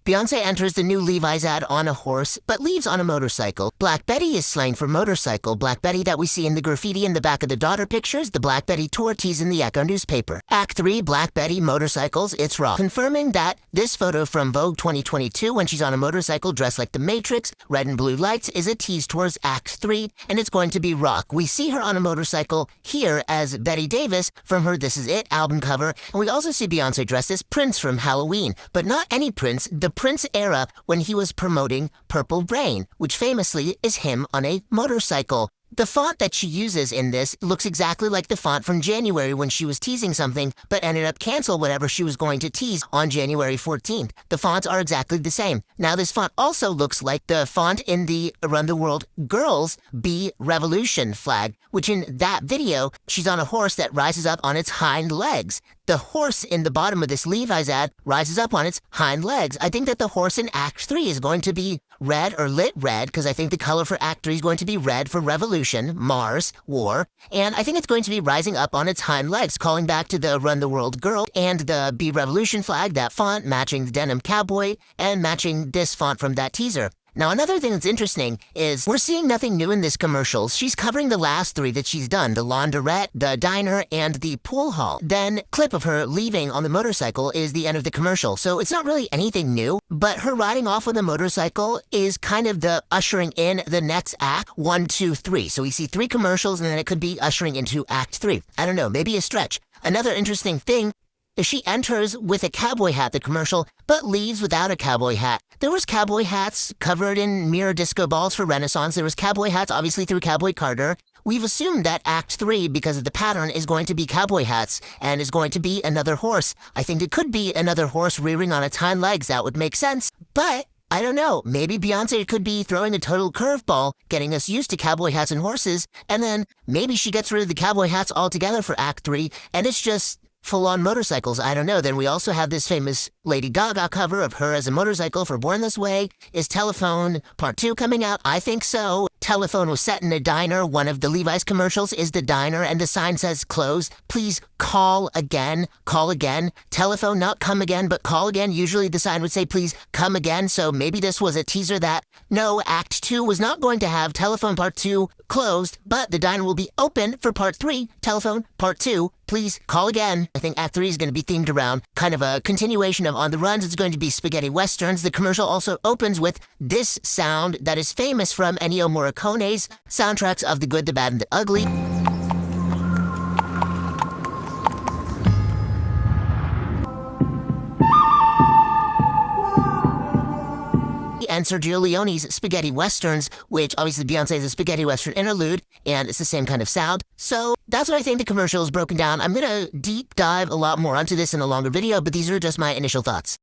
Beyonce enters the new Levi's ad on a horse, but leaves on a motorcycle. Black Betty is slang for motorcycle. Black Betty that we see in the graffiti in the back of the daughter pictures, the Black Betty tour tease in the Echo newspaper. Act 3, Black Betty, motorcycles, it's raw. Confirming that this photo from Vogue 2022 when she's on a motorcycle dressed like the Matrix, red and blue lights, is a tease towards Act 3, and it's going to be rock. We see her on a motorcycle here as Betty Davis from her This Is It album cover, and we also see Beyonce dressed as Prince from Halloween, but not any Prince, the Prince era when he was promoting Purple Rain, which famously is him on a motorcycle. The font that she uses in this looks exactly like the font from January when she was teasing something, but ended up cancel whatever she was going to tease on January 14th. The fonts are exactly the same. Now this font also looks like the font in the Around the World Girls Be Revolution flag, which in that video, she's on a horse that rises up on its hind legs. The horse in the bottom of this Levi's ad rises up on its hind legs. I think that the horse in Act 3 is going to be red or lit red, because I think the color for Act 3 is going to be red for revolution, Mars, war, and I think it's going to be rising up on its hind legs, calling back to the Run the World Girl and the Be Revolution flag, that font matching the denim cowboy and matching this font from that teaser. Now, another thing that's interesting is we're seeing nothing new in this commercial. She's covering the last 3 that she's done, the laundrette, the diner, and the pool hall. Then, clip of her leaving on the motorcycle is the end of the commercial. So it's not really anything new, but her riding off on the motorcycle is kind of the ushering in the next act, 1, 2, 3. So we see 3 commercials, and then it could be ushering into Act 3. I don't know, maybe a stretch. Another interesting thing is she enters with a cowboy hat, the commercial, but leaves without a cowboy hat. There was cowboy hats covered in mirror disco balls for Renaissance. There was cowboy hats, obviously, through Cowboy Carter. We've assumed that Act 3, because of the pattern, is going to be cowboy hats and is going to be another horse. I think it could be another horse rearing on its hind legs. That would make sense. But I don't know. Maybe Beyonce could be throwing a total curveball, getting us used to cowboy hats and horses, and then maybe she gets rid of the cowboy hats altogether for Act 3, and it's just full-on motorcycles. I don't know. Then we also have this famous Lady Gaga cover of her as a motorcycle for Born This Way. Is Telephone Part 2 coming out? I think so. Telephone was set in a diner. One of the Levi's commercials is the diner, and the sign says closed. Please call again. Call again. Telephone, not come again, but call again. Usually the sign would say please come again, so maybe this was a teaser that, no, Act 2 was not going to have Telephone Part 2 closed, but the diner will be open for Part 3. Telephone Part 2. Please call again. I think Act 3 is going to be themed around kind of a continuation of On the Runs. It's going to be spaghetti westerns. The commercial also opens with this sound that is famous from Ennio Morricone's soundtracks of The Good, the Bad, and the Ugly. And Sergio Leone's Spaghetti Westerns, which obviously Beyonce is a spaghetti western interlude, and it's the same kind of sound. So that's what I think the commercial is broken down. I'm going to deep dive a lot more onto this in a longer video, but these are just my initial thoughts.